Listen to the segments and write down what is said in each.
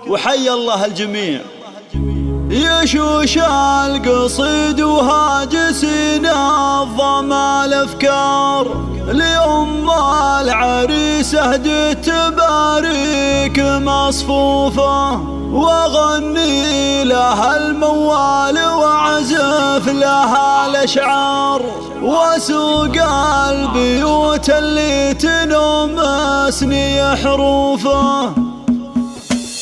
وحي الله الجميع. يشوش القصيد وهاجسين نظم الافكار لأم العريسة هديت تبارك مصفوفة، واغني لها الموال واعزف لها الاشعار، واسوق البيوت اللي تنمسني حروفه.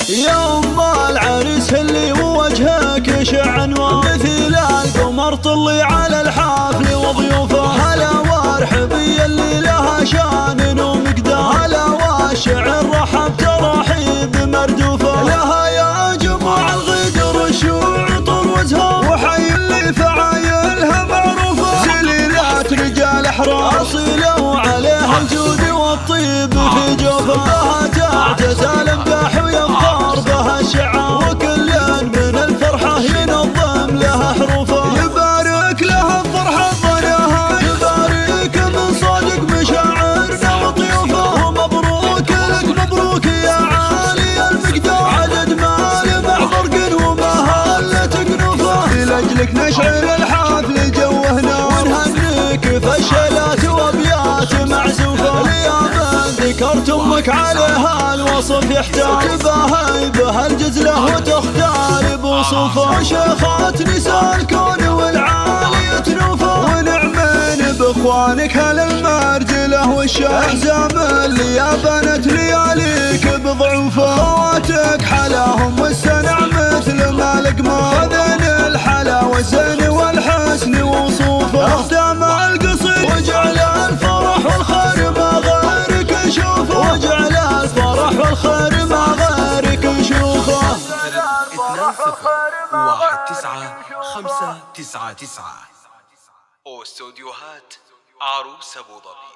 يا أم العريس اللي وجهك يشع انوار مثل القمر طلي على الحفل وضيوفه. هلا وارحبي اللي لها شان ومقدار، هلا والشعر رحب ترحيب مردوفه. لها يا جماع الغدر الشوع طول وزهار، وحي اللي فعايلها معروفه. سليلات رجال احرار صيلوا عليها الجود والطيب في جوفه. بها تعتزل امداح وينظر بها الشعار، وكل من الفرحة ينظم لها حروفه. يبارك لها الفرحة ظناها، يبارك من صادق مشاعرنا وطيوفه. ومبروك لك مبروك يا عالي المقدار، عدد مال مع برق ومهلة قنوفه. لأجلك نشعر الحفل جوهنا ونهنيك فشلات وابيات معزوفه. ذكرت امك عليها الوصف يحتاج، بها الجزله وتختار بوصوفه. شيخات نساء الكون والعالي تنوفه، ونعمين باخوانك هل المرجله والشاه. احزام اللي يا بنت لياليك بضعوفه، خواتك حلاهم والسنع مثل ما القمر. خذن الحلا والزين والحسن وصوفه. اختام القصيد وجعل الفرح والخير ما غيرك نشوفه، وجعل الفرح والخير ما غيرك نشوفه. 2019 599 واستوديوهات عروس أبو ظبي.